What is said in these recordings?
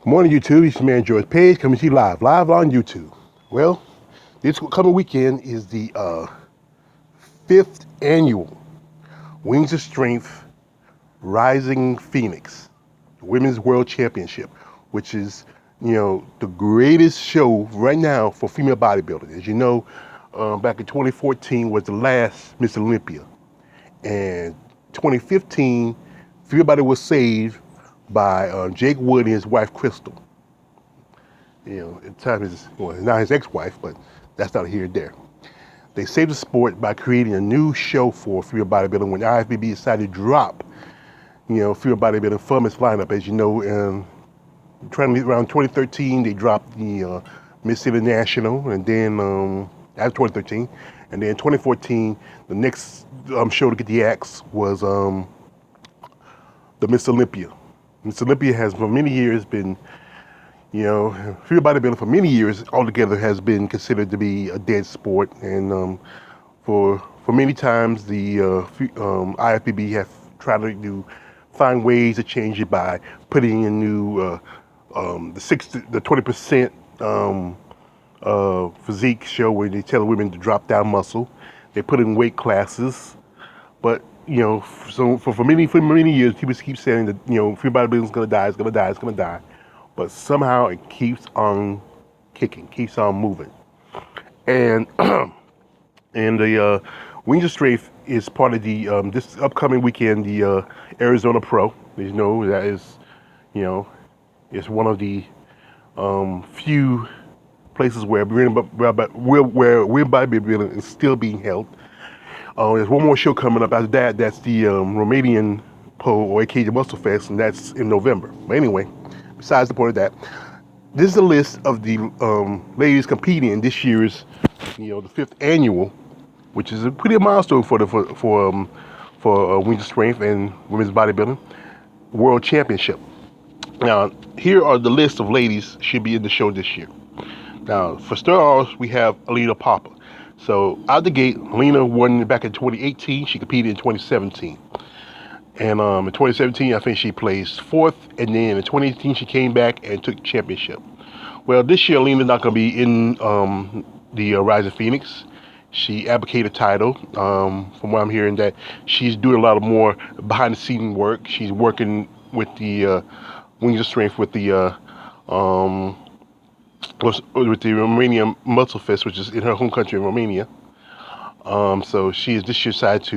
Good morning, YouTube. It's your man George Page coming to you live on YouTube. Well, this coming weekend is the 5th annual Wings of Strength Rising Phoenix Women's World Championship, which is, the greatest show right now for female bodybuilding. As you know, back in 2014 was the last Miss Olympia, and 2015, everybody was saved by Jake Wood and his wife Crystal. At the time not his ex-wife, but that's not here or there. They saved the sport by creating a new show for female bodybuilding when IFBB decided to drop, female bodybuilding from its lineup. As you know, around 2013, they dropped the Miss International, and then after 2013, and then 2014, the next show to get the axe was the Miss Olympia. Miss Olympia has for many years been, female bodybuilding for many years altogether has been considered to be a dead sport, and for many times the IFBB have tried to find ways to change it by putting in new the 20% physique show where they tell women to drop down muscle. They put in weight classes, but so for many years, people keep saying that female bodybuilding is gonna die, it's gonna die, but somehow it keeps on kicking, keeps on moving, and and the Wings of Strength is part of the this upcoming weekend, the Arizona Pro. You know that is, it's one of the few places where bodybuilding is still being held. There's one more show coming up after that. That's the Romanian Pro, or aka Muscle Fest, and that's in November. But anyway, besides the point of that, this is a list of the ladies competing in this year's, the 5th annual, which is a pretty milestone for Wings of Strength and Women's Bodybuilding World Championship. Now, here are the list of ladies should be in the show this year. Now, for stars, we have Alina Papa. So, out the gate, Alina won back in 2018. She competed in 2017. And in 2017, I think she placed 4th. And then in 2018, she came back and took the championship. Well, this year, Alina's not going to be in the Rising Phoenix. She advocated a title. From what I'm hearing, that she's doing a lot of more behind-the-scenes work. She's working with the Wings of Strength with the Romanian Muscle Fest, which is in her home country in Romania. So she is this year decided to,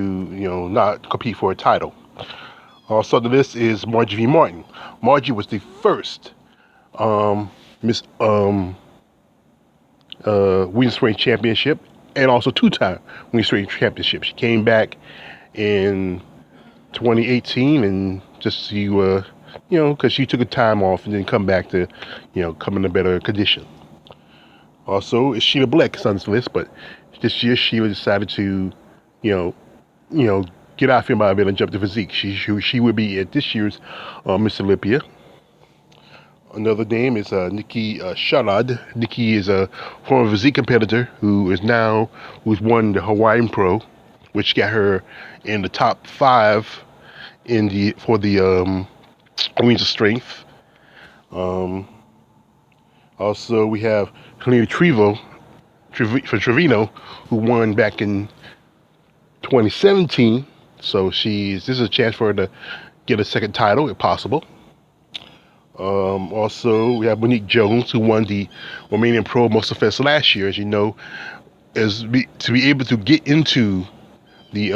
not compete for a title. Also on the list is Margie V. Martin. Margie was the first Miss Wings of Strength Championship, and also 2-time Wings of Strength Championship. She came back in 2018 and just to because she took a time off and then come back to, come in a better condition. Also, it's Sheila Black is on this list, but this year Sheila decided to, get out of female bodybuilding and jump to physique. She will be at this year's Miss Olympia. Another name is Nikki Shalad. Nikki is a former physique competitor who's won the Hawaiian Pro, which got her in the top 5 for the Wings of Strength. Also, we have Helena Trevino, who won back in 2017. So this is a chance for her to get a second title, if possible. Also, we have Monique Jones, who won the Romanian Pro Muscle Fest last year. As you know, to be able to get into the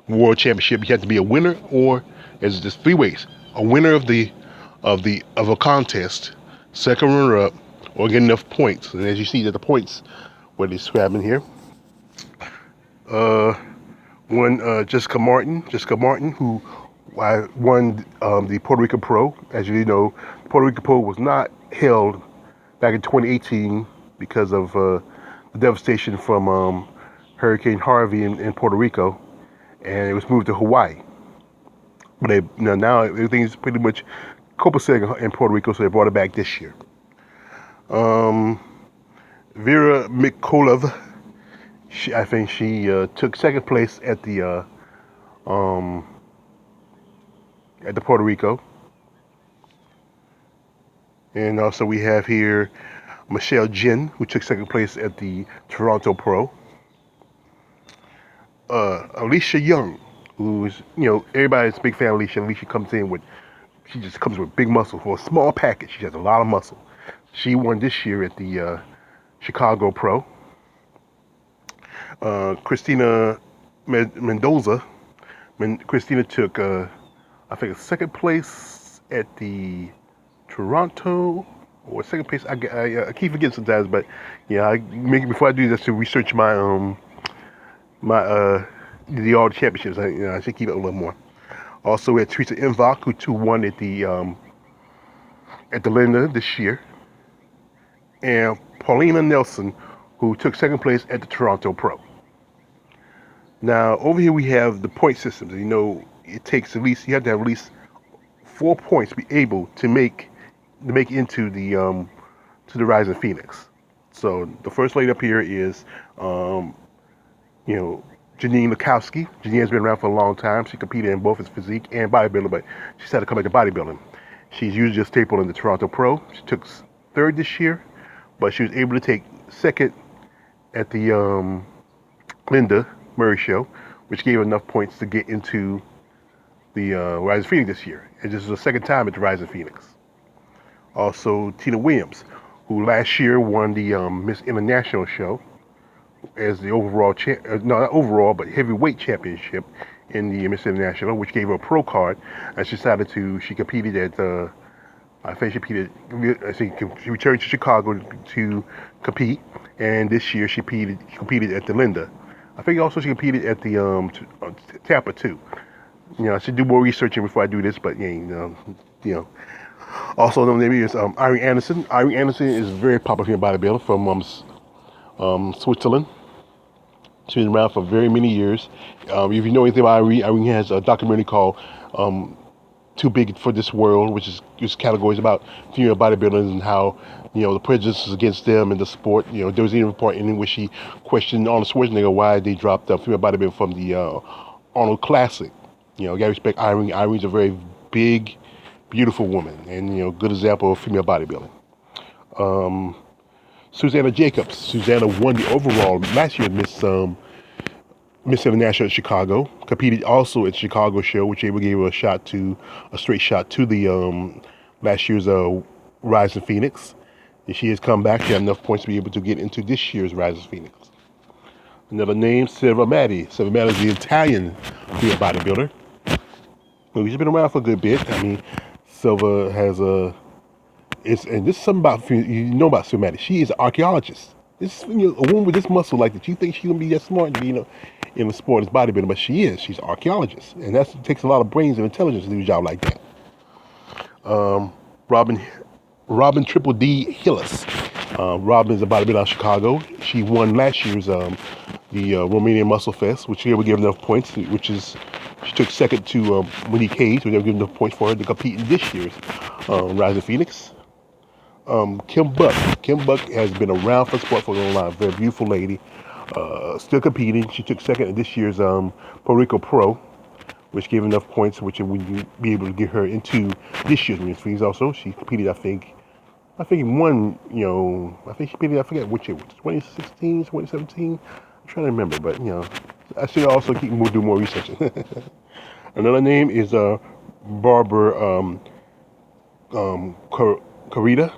World Championship, you have to be a winner, or there's 3 ways: a winner of a contest, second runner-up, or get enough points. And as you see, that the points were described in here. One Jessica Martin, who won the Puerto Rico Pro. As you know, the Puerto Rico Pro was not held back in 2018 because of the devastation from Hurricane Harvey in Puerto Rico, and it was moved to Hawaii. But now everything's pretty much copacetic in Puerto Rico, so they brought it back this year. Vera Mikolov, I think she took 2nd place at the Puerto Rico. And also we have here Michelle Jin, who took second place at the Toronto Pro. Alicia Young, who's, everybody's a big fan of Alicia. Alicia she just comes with big muscle. For a small package, she has a lot of muscle. She won this year at the Chicago Pro. Christina Mendoza. Christina took, I think, second place at the Toronto, or second place. I keep forgetting sometimes, but yeah, before I do this to research all the championships. I should keep it a little more. Also, we had Teresa Invok, who won at the Linda this year, and Paulina Nelson, who took second place at the Toronto Pro. Now, over here we have the point systems. It takes you have to have at least 4 points to be able to make into the Rising Phoenix. So the first lady up here is, Janine Lukowski. Janine has been around for a long time. She competed in both as physique and bodybuilding, but she decided to come back to bodybuilding. She's usually a staple in the Toronto Pro. She took third this year, but she was able to take second at the Linda Murray show, which gave her enough points to get into the Rising Phoenix this year. And this is the second time at the Rising Phoenix. Also, Tina Williams, who last year won the Miss International show as the overall not overall, but heavyweight championship in the Miss International, which gave her a pro card, and she competed at she returned to Chicago to compete, and this year she competed at the Linda. I think also she competed at the Tampa too. I should do more researching before I do this, but Also, the name is Irene Anderson. Irene Anderson is a very popular female bodybuilder from Switzerland. She's been around for very many years. If you know anything about Irene, Irene has a documentary called Too Big for This World, which is categories about female bodybuilders and how, the prejudices against them in the sport. There was even a part in which she questioned Arnold Schwarzenegger why they dropped female bodybuilding from the Arnold Classic. Gotta respect Irene. Irene's a very big, beautiful woman, and good example of female bodybuilding. Susanna Jacobs. Susanna won the overall last year Miss International at Chicago. Competed also at the Chicago show, which gave her a straight shot to the last year's Rising Phoenix. And she has come back. She had enough points to be able to get into this year's Rising Phoenix. Another name, Silva Matti. Silva Matti is the Italian female bodybuilder. Well, she's been around for a good bit. Silva has and this is something about about Silva Matti. She is an archaeologist. This a woman with this muscle like that. You think she's gonna be that smart, in the sport as bodybuilding, but she is. She's an archaeologist, and it takes a lot of brains and intelligence to do a job like that. Robin Triple D Hillis. Robin is a bodybuilder out of Chicago. She won last year's the Romanian Muscle Fest, which she would give enough points. She took second to Monique Hayes, which they would give enough points for her to compete in this year's Rising Phoenix. Kim Buck. Kim Buck has been around for sport for a long time. Very beautiful lady. Still competing. She took second in this year's Puerto Rico Pro, which gave enough points, which would be able to get her into this year's Rising Phoenix. Also, she competed. I think one. I think she competed. I forget which year. 2016, 2017. I'm trying to remember, but I should also do more research. Another name is Barbara Carita.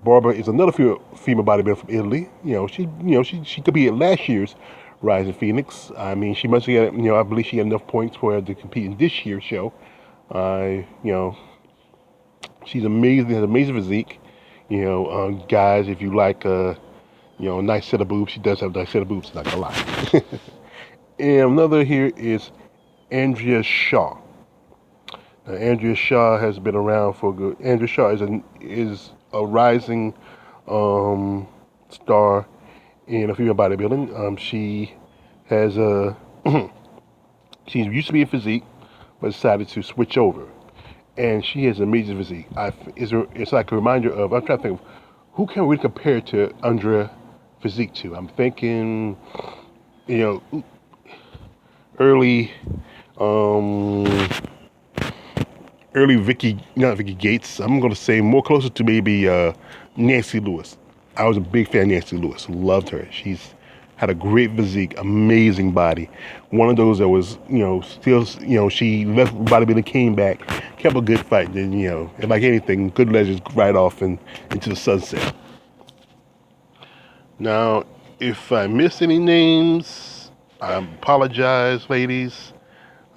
Barbara is another female bodybuilder from Italy. She competed last year's Rising Phoenix. She must have got, I believe she got enough points for her to compete in this year's show. She's amazing, has amazing physique. Guys, if you like, a nice set of boobs, she does have a nice set of boobs, not gonna lie. And another here is Andrea Shaw. Andrea Shaw has been around for good. Andrea Shaw is a rising star in female bodybuilding. She has she used to be in physique, but decided to switch over, and she has amazing physique. It's like a reminder of. I'm trying to think of who can we compare to Andrea physique to. I'm thinking, early early Vicky, not Vicky Gates. I'm gonna say more closer to maybe Nancy Lewis. I was a big fan of Nancy Lewis. Loved her. She's had a great physique, amazing body. One of those that was, still, she left bodybuilding, came back, kept a good fight. Then, and like anything, good legends right off and into the sunset. Now, if I miss any names, I apologize, ladies.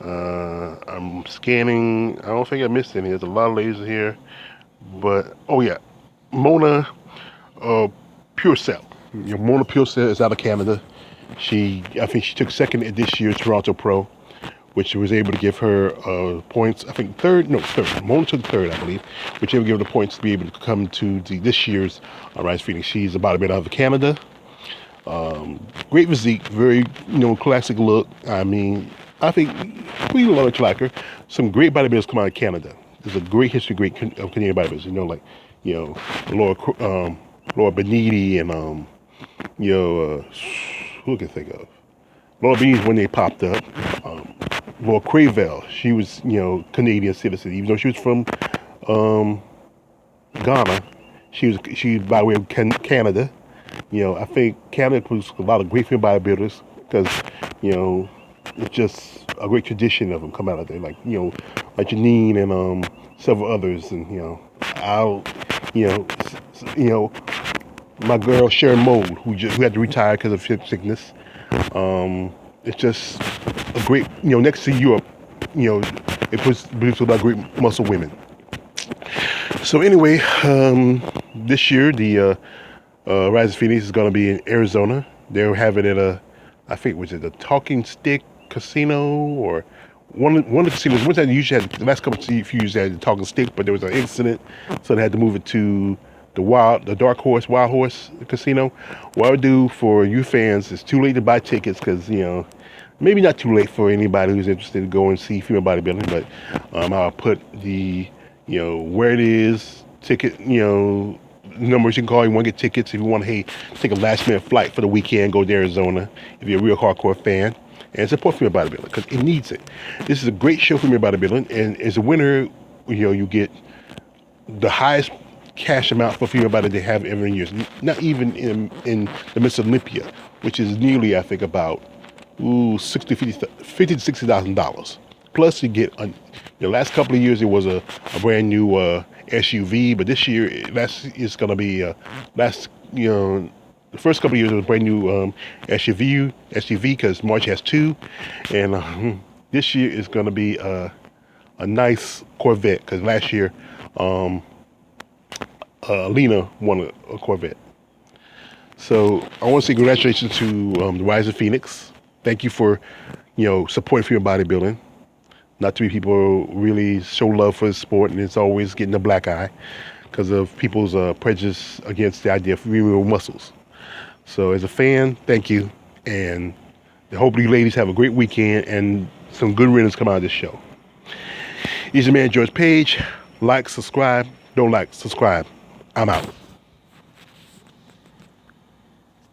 I'm scanning. I don't think I missed any. There's a lot of ladies here. But, oh yeah, Mona Purcell. Mona Purcell is out of Canada. I think she took second at this year's Toronto Pro, which was able to give her points. I think third. Mona took third, I believe, which able to give her the points to be able to come to this year's Rise Phoenix. She's about a bit out of Canada. Great physique, very classic look. I mean, I think we love to like her. Some great bodybuilders come out of Canada. There's a great history of Canadian bodybuilders. Laura Beniti and who can I think of? Laura Beniti when they popped up. Laura Cravel, she was Canadian citizen, even though she was from Ghana. She by way of Canada. I think Canada produced a lot of great female bodybuilders because it's just a great tradition of them come out of there, like Janine and several others, and my girl Sharon Mold, who had to retire because of sickness. It's just a great, next to Europe, it produced a lot of great muscle women. So anyway, this year the Rise of Phoenix is going to be in Arizona. They're having it I think, was it the Talking Stick Casino or one of the casinos? One time they usually had, the last couple of years had the Talking Stick, but there was an incident, so they had to move it to the Wild Horse Casino. What I would do for you fans, it's too late to buy tickets because, maybe not too late for anybody who's interested to go and see female bodybuilding, but I'll put the, where it is, ticket, numbers you can call. You want to get tickets if you want to, take a last minute flight for the weekend, go to Arizona if you're a real hardcore fan, and support female bodybuilding because it needs it. This is a great show for female bodybuilding, and as a winner, you get the highest cash amount for female bodybuilding they have every year. Not even in the Miss Olympia, which is nearly, I think, about $50,000 to $60,000. Plus, you get the last couple of years it was a brand new SUV, but this year it's going to be the first couple of years it was a brand new SUV because March has two, and this year is going to be a nice Corvette because last year Lena won a Corvette. So I want to say congratulations to the Rise of Phoenix. Thank you for supporting female bodybuilding. Not too many people really show love for the sport, and it's always getting a black eye because of people's prejudice against the idea of real muscles. So as a fan, thank you, and I hope you ladies have a great weekend and some good winners come out of this show. He's your man, George Page. Like, subscribe. Don't like, subscribe. I'm out.